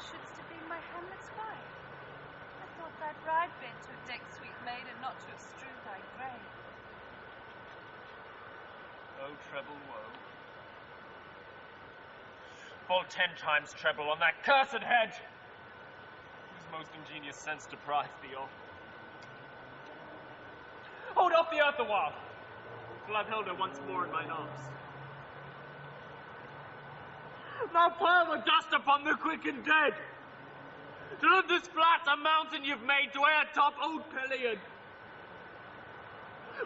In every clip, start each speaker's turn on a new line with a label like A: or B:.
A: shouldst have been my Hamlet's wife. I thought thy bride bent to have decked sweet maid, and not to have strewed thy grave.
B: Oh, treble woe. Fall 10 times treble on that cursed head, whose most ingenious sense deprives thee of. Hold off the earth a while, till I've held her once more in mine arms. Now pile the dust upon the quick and dead, till of this flat a mountain you've made to air top old Pelion.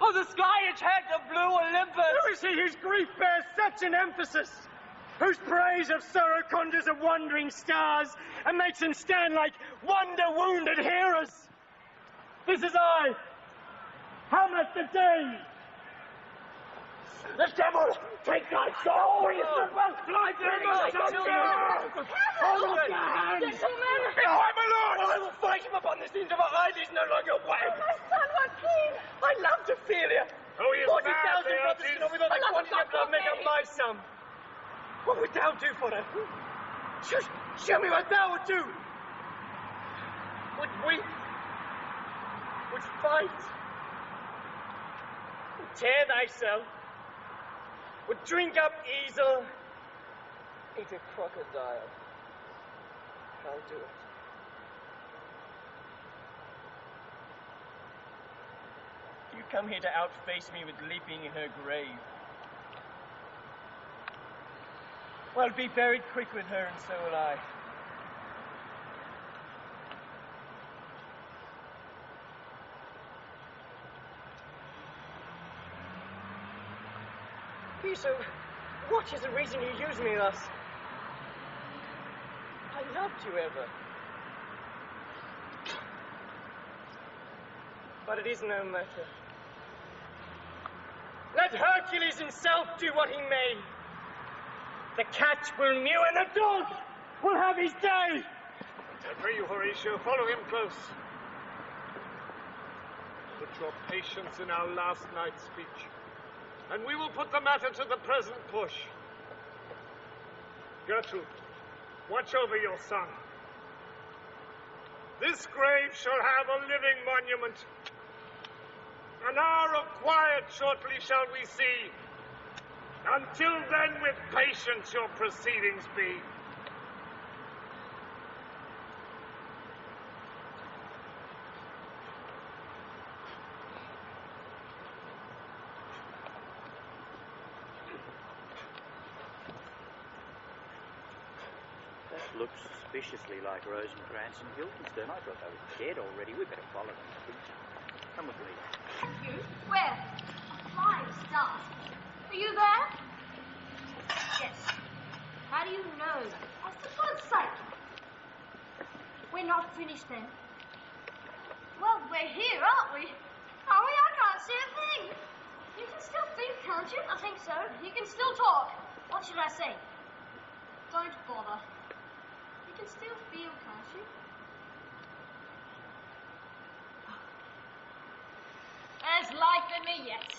B: Or the sky-edge head of blue Olympus.
C: Who is he whose grief bears such an emphasis? Whose praise of sorrow conjures of wandering stars and makes them stand like wonder-wounded heroes? This is I, Hamlet the Dane. The devil take thy soul! Fly to him! Hold up your hands!
A: Gentlemen!
C: Behind my lord! I will fight him upon this interval. Eyes is no longer wet.
A: My son, Joaquin!
C: I love Ophelia.
B: Oh, he is
C: 40,000
B: mad,
C: brothers to know with all the quantity of love make up my sum. What would thou do for her? Show me what thou would do. Would weep. Would fight. Would tear thyself. Would drink up easel. Eat a crocodile. I'll do it. You come here to outface me with leaping in her grave. Well, be buried quick with her, and so will I. So, what is the reason you use me thus? I loved you ever. But it is no matter. Let Hercules himself do what he may. The cat will mew and the dog will have his day.
D: I pray you, Horatio, follow him close. Put your patience in our last night's speech, and we will put the matter to the present push. Gertrude, watch over your son. This grave shall have a living monument. An hour of quiet shortly shall we see. Until then, with patience your proceedings be.
E: That looks suspiciously like Rosencrantz and Guildenstern. I thought they were dead already. We'd better follow them. Come with me.
F: You? Where? A flying start. Are you there? Yes. How do you know? Oh, for God's sake. We're not finished then. Well, we're here, aren't we? Are we? I can't see a thing. You can still think, can't you? I think so. You can still talk. What should I say? Don't bother. You can still feel, can't you? There's life in me yet.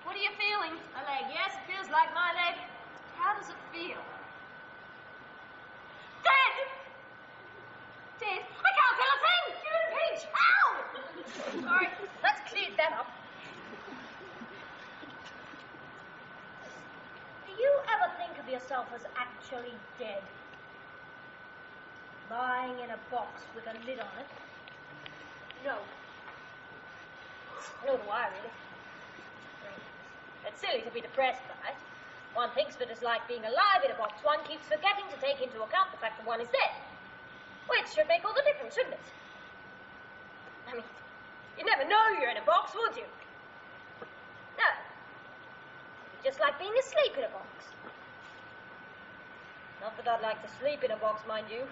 F: What are you feeling? A leg, yes, it feels like my leg. How does it feel? Dead! Dead? I can't feel a thing! You're in a pinch! Ow! Sorry, let's clear that up. Do you ever think of yourself as actually dead? Lying in a box with a lid on it? No. Nor do I, really. It's silly to be depressed by it. One thinks that it's like being alive in a box. One keeps forgetting to take into account the fact that one is dead. Which should make all the difference, shouldn't it? I mean, you'd never know you're in a box, would you? No. It's just like being asleep in a box. Not that I'd like to sleep in a box, mind you.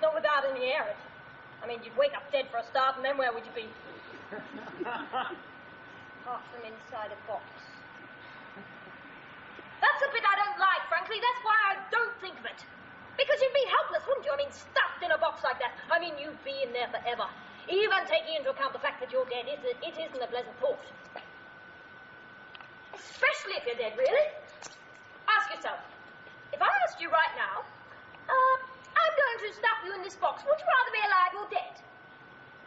F: Not without any air. I mean, you'd wake up dead for a start, and then where would you be? Apart from inside a box. That's the bit I don't like, frankly. That's why I don't think of it. Because you'd be helpless, wouldn't you? I mean, stuffed in a box like that. I mean, you'd be in there forever. Even taking into account the fact that you're dead, it isn't a pleasant thought. Especially if you're dead, really. Ask yourself, if I asked you right now, I'm going to to stuff you in this box, would you rather be alive or dead?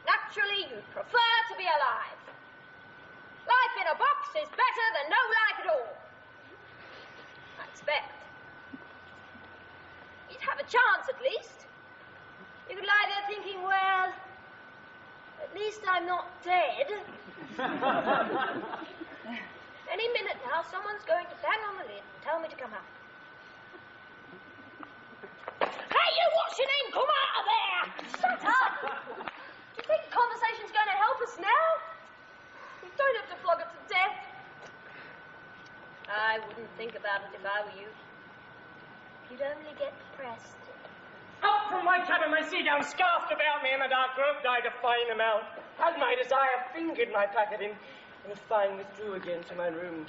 F: Naturally, you'd prefer to be alive. Life in a box is better than no life at all. I expect. You'd have a chance, at least. You could lie there thinking, well, at least I'm not dead. Any minute now, someone's going to bang on the lid and tell me to come out. Hey, you, what's your name? Come out of there! Shut up! Do you think the conversation's going to help us now? We don't have to flog it to death. I wouldn't think about it if I were you. You'd only get depressed.
C: Up from my cabin, my sea-gown scarfed about me, and the dark grove died to find them out. As my desire fingered my packet in the fine withdrew again to my room.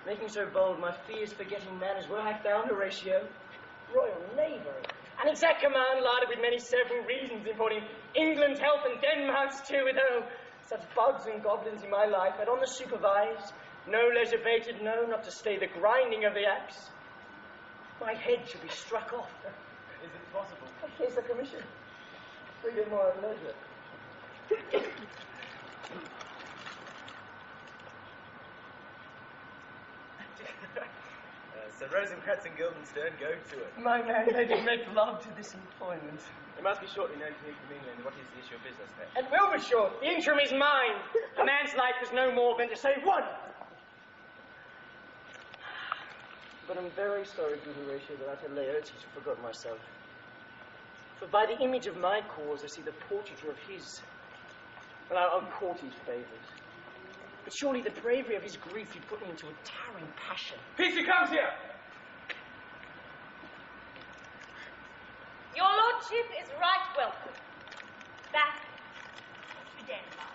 C: Making so bold, my fears forgetting manners, where I found Horatio, Royal Navy. An exact command larded with many several reasons, importing England's health and Denmark's too, with such bugs and goblins in my life, that on the supervised, no leisure baited, no, not to stay the grinding of the axe, my head should be struck off.
B: Is it possible?
C: Here's the commission. Freedom more and leisure.
B: Sir Rosencrantz and Guildenstern, go to it.
C: My man, they did make love to this employment.
B: It must be shortly known to you from England. What is the issue of business there?
C: It will be short. The interim is mine. A man's life is no more than to save one. But I'm very sorry, good Horatio, that I tell Laertes to forget myself. For by the image of my cause I see the portraiture of his. Well, I'll court his favours. But surely the bravery of his grief he'd put me into a towering passion.
B: Peace, comes here!
F: Your lordship is right welcome. Back to Denmark.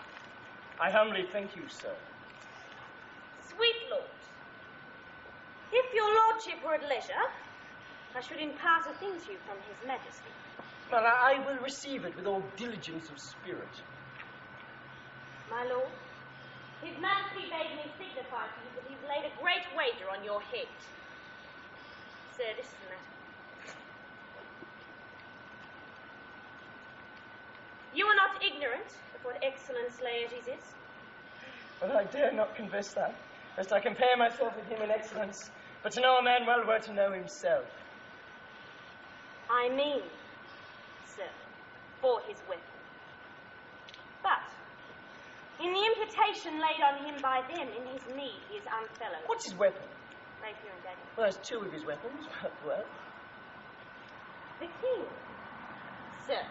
C: I humbly thank you, sir.
F: Sweet lord, if your lordship were at leisure, I should impart a thing to you from his majesty.
C: Well, I will receive it with all diligence of spirit.
F: My lord, his majesty bade me signify to you that he's laid a great wager on your head. Sir, this is the matter. You are not ignorant of what excellence Laertes is.
C: Well, I dare not confess that, lest I compare myself with him in excellence. But to know a man well were to know himself.
F: I mean, sir, for his weapon. But, in the imputation laid on him by them, in his need, he is unfellowed.
C: What's his weapon?
F: Rapier and dagger.
C: Well, there's two of his weapons, but well.
F: The king, sir,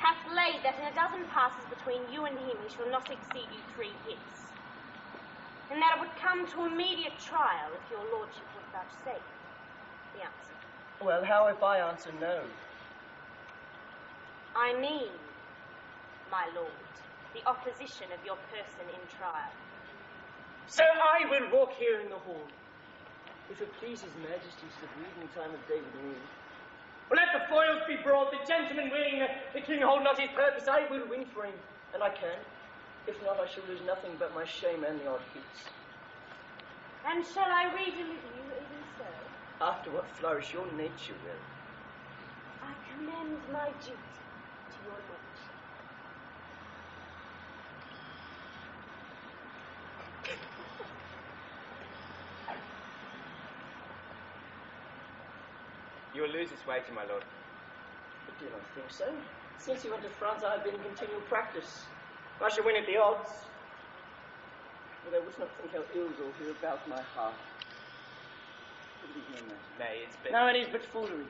F: hath laid that in a dozen passes between you and him he shall not exceed you 3 hits. And that it would come to immediate trial if your lordship would vouchsafe the answer.
C: Well, how if I answer no?
F: I mean, my lord, the opposition of your person in trial.
C: Sir, I will walk here in the hall. If it please his majesty's the breathing time of day with me. Well, let the foils be brought, the gentleman willing that the king hold not his purpose, I will win for him, and I can. If not, I shall lose nothing but my shame and the odd hits.
F: And shall I redeliver you even so?
C: After what flourish your nature will.
F: I commend my duty to your lordship.
B: You will lose this wager, my lord.
C: I do not think so. Since you went to France, I have been in continual practice. I shall win at the odds. But I would not think how ills will hear about my heart. But it is no matter.
B: Nay, it's been...
C: No, it is but foolery.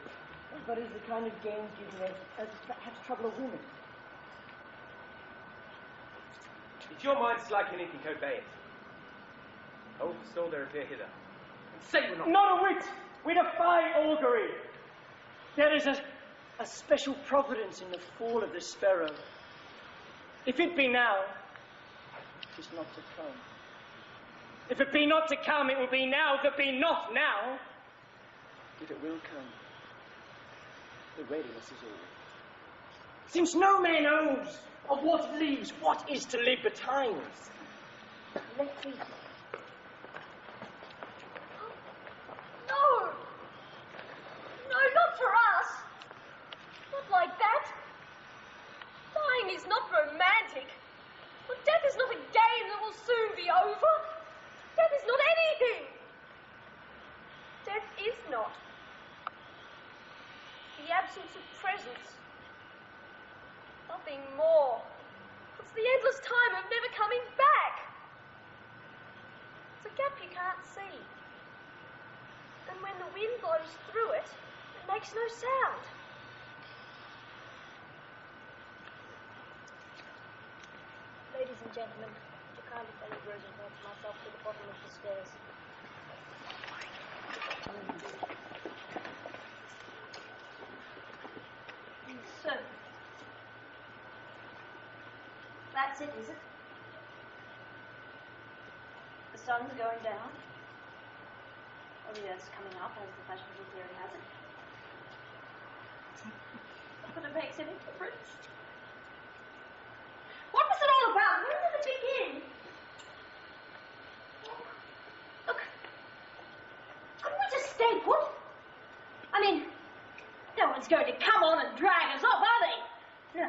C: But it is the kind of games given as perhaps trouble a woman.
B: If your mind is like anything, obey it. I will forestall their affair hither. And say we're not...
C: Not a whit! We defy augury. There is a special providence in the fall of the sparrow. If it be now, it is not to come. If it be not to come, it will be now. If it be not now, if it will come, the readiness is all. Since no man knows of what leaves, what is to live betimes, let be.
F: No! No, not for us! Not the absence of presence. Nothing more. It's the endless time of never coming back. It's a gap you can't see. And when the wind blows through it, it makes no sound. Ladies and gentlemen, would you kindly follow Rosencrantz and myself to the bottom of the stairs? So, that's it, is it? The sun's going down, or the earth's coming up, as the fashionable theory has it. Not that it makes any difference. What was it all about? When did it begin? Look, couldn't we just stay put? I mean, no one's going to come on and drag us off, are they? No,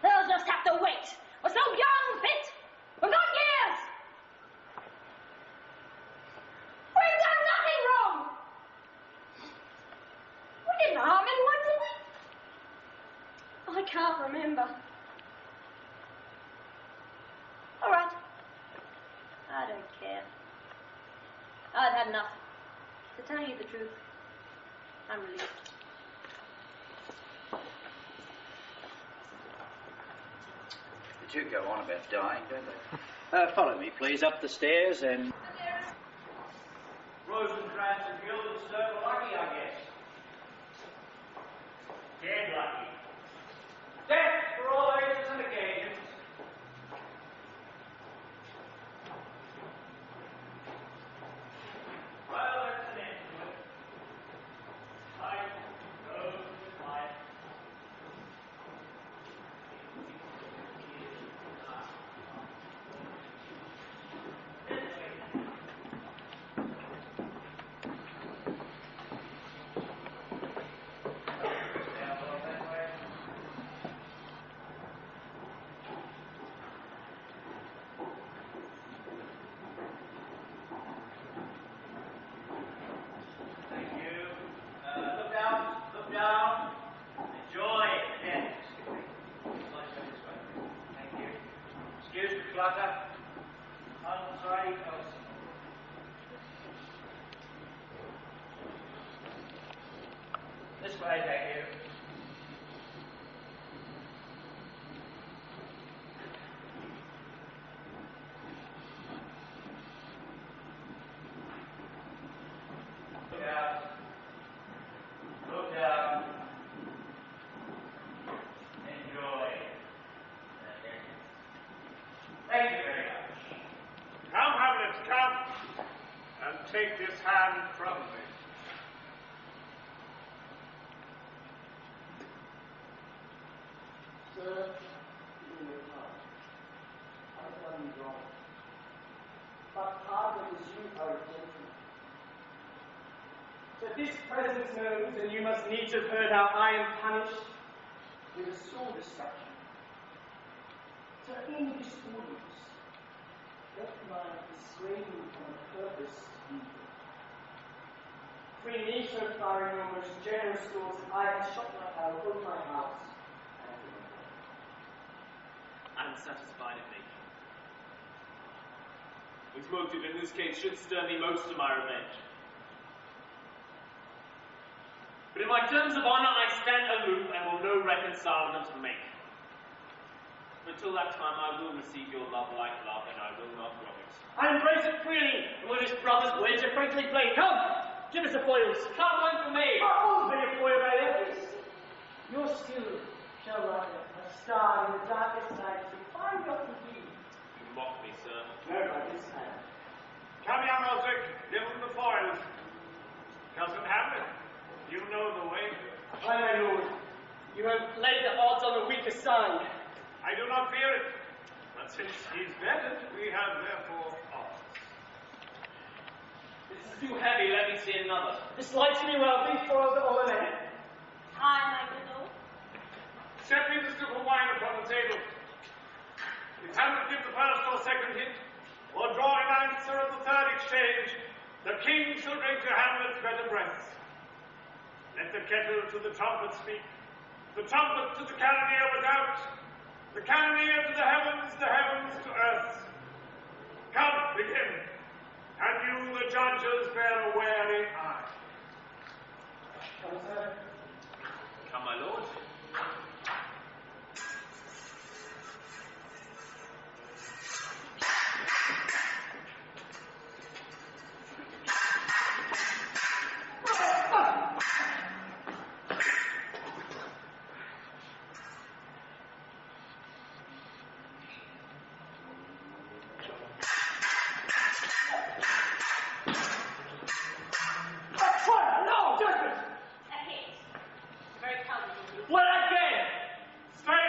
F: they'll just have to wait. We're so young, fit. We've got years. We've done nothing wrong. We didn't harm anyone, did we? I can't remember. All right. I don't care. I've had enough. To tell you the truth, I'm relieved.
E: The two go on about dying, don't they? Follow me, please, up the stairs and...
B: Rosencrantz and Guildenstern were lucky, I guess. Dead lucky. Death for all ages and occasions. Well, that's an end to it. Life goes with life. This way, thank you. Look out. Look down. Enjoy. Thank you very much.
D: Come, Hamlet, come, and take this hand from me.
C: Sir, in your heart, I've done you wrong. But pardon as you are a gentleman. So this presence knows, and you must needs have heard how I am punished with a sword destruction. So in this audience, let my dissuade you from a purpose evil. Free me so far in your most generous thoughts that I have shot my power over my house.
B: Unsatisfied in nature. Whose motive in this case should stir me most to my revenge. But in my terms of honor I stand aloof and will no reconcilement make. But until that time I will receive your love like love, and I will not rob it.
C: I embrace it freely, and with his brother's words are frankly plain. Come, give us the foils.
B: Come one for me!
C: I'll always be a foil, my your skill shall light a star in the darkest night to find your be.
B: You mock me, sir.
C: No, by this time.
D: Come, young Ozact, give him the foils. Cousin Hamlet, you know the way.
C: Aye, my lord. You have laid the odds on the weaker side.
D: I do not fear it. But since he's bettered, we have therefore odds.
B: This is too heavy, let me see another.
C: This lights me well, be foiled all in hand.
F: Aye, my good lord.
D: Set me the strip of wine upon the table. If Hamlet give the first or second hint, or draw an answer at the third exchange, the king shall drink to Hamlet's better breaths. Let the kettle to the trumpet speak, the trumpet to the cannoneer without, the cannoneer to the heavens to earth. Come, begin, and you, the judges, bear a wary eye.
C: Come, sir.
B: Come, my lord. What again?
D: Stay!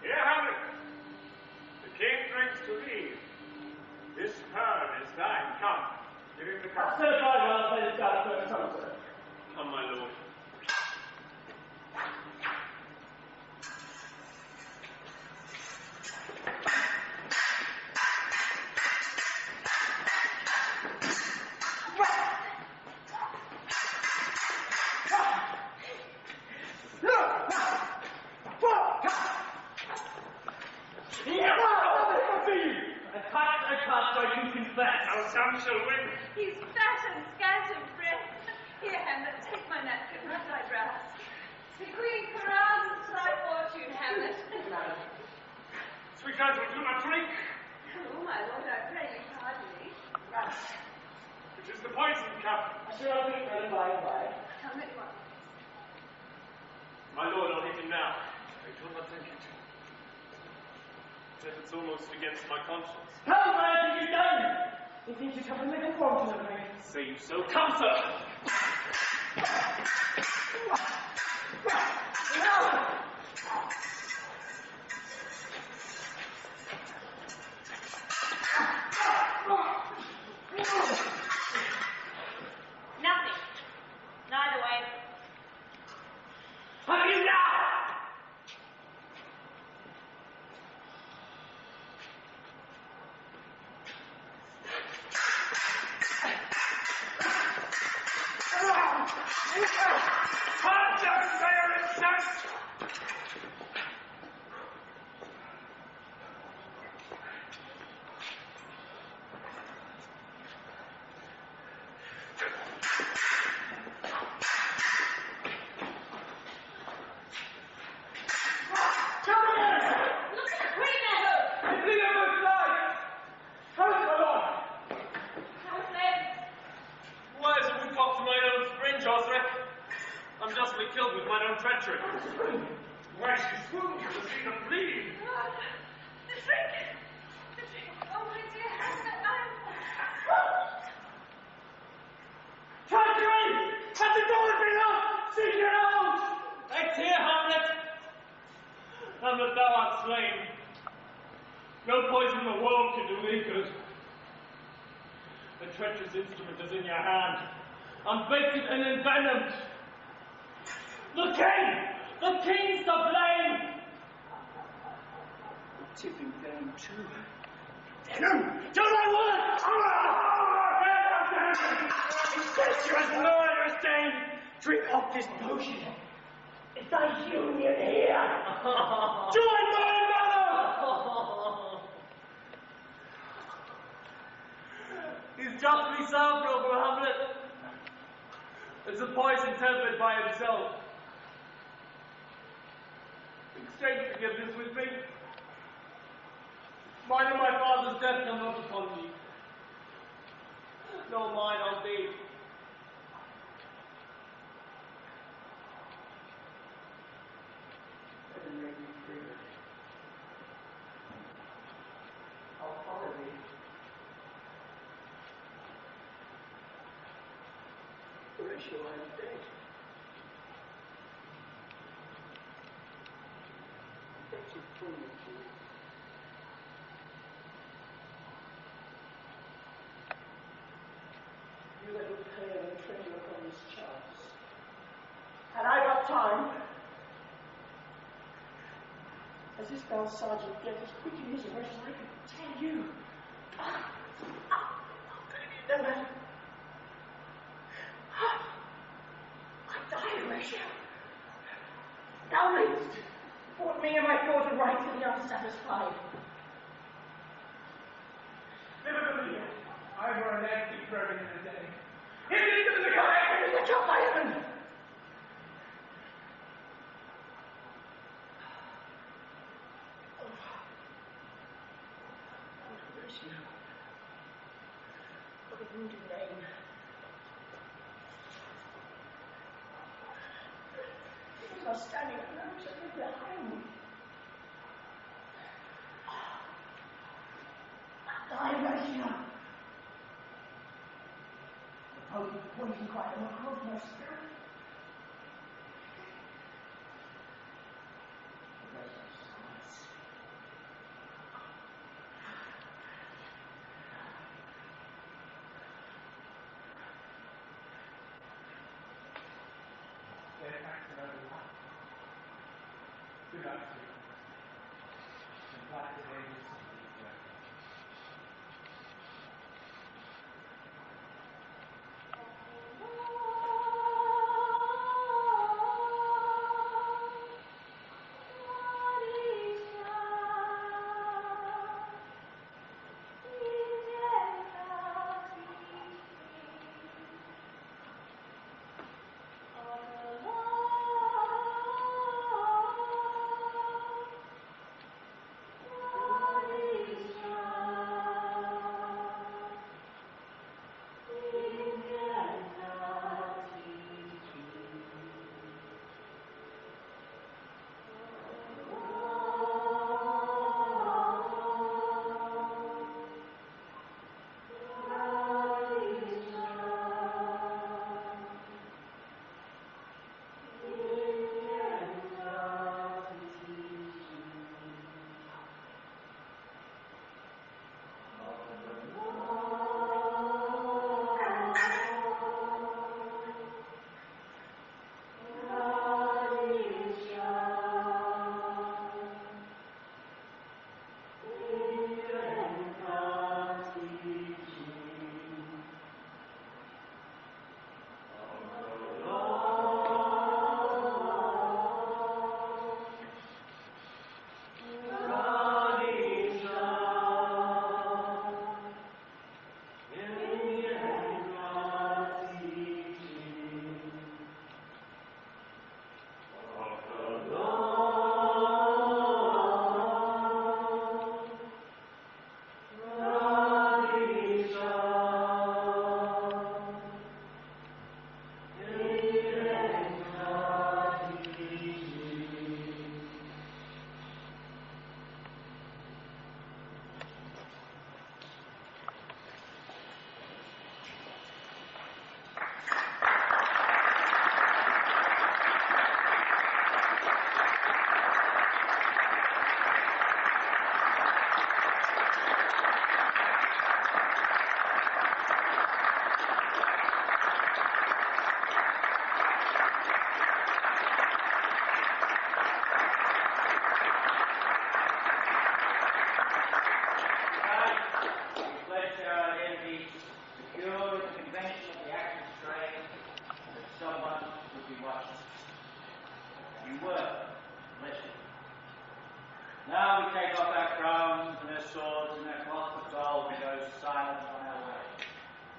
D: Here, Hamlet. The king drinks to thee. This turn is thine. Come, give him the cup.
B: Come, my lord. I do confess.
D: Now some shall win.
A: He's fat and scant of breath. Here, Hamlet, take my napkin, rub thy brows. The queen carouses to thy fortune, Hamlet.
D: Sweet guys, will you not drink?
A: Oh, my lord, I pray you pardon me.
D: It is the poison cup.
C: Shall we ready by and by?
A: Come at once.
B: My lord, I'll hit him now.
D: I do not drink it.
B: Yet it's almost against my conscience.
C: How bad have you done? You think you come and make a fortune of me?
B: Say you so. Come, sir!
A: Nothing. Neither way.
C: Have you now?
B: Why is a woodcock to my own fringe, Ozact? I'm justly killed with mine own treachery.
D: Why, she swooned to see them bleed.
A: The drink! The drink! Oh, my dear Hamlet,
C: Treachery! Has the door been locked? Seek it out!
B: Act here, Hamlet! Hamlet, thou art slain. No poison in the world can do thee good. The treacherous instrument is in your hand, unbaited and envenomed. The king's to blame!
C: Tipping down too. Venom! Do thy work! Incestuous murderous Dane! Drink off this potion. It's thy union here. Join my mother!
B: He's justly served, noble Hamlet. It's a poison tempered by himself. Exchange forgiveness with me. Mine and my father's death come not upon me. Nor mine on thee.
C: Heaven make me free. I'll follow thee. Horatio, I am dead. That's a fool of you. You that would pale and tremble upon this chance. Had I got time, as this bell sergeant get as quick in his arrest as I could tell you. How could it be no matter? Horatio, thou mayst put me and my daughter right to the unsatisfied. Never believe it. I were an empty burden in the day. It is the collection is the job by heaven. Of a wounded name. He was standing alone to live behind me. Thy Horatio. The potent poison quite overcrowed my spirit. The rest of silence. Get back to where we are. Good afternoon. And glad to hear you something here.
E: Now we take off our crowns and our swords and our cloth of gold and go silent on our way.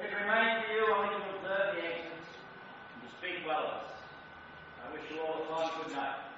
E: It remains for you only to observe the exits and to speak well of us. I wish you all a fine good night.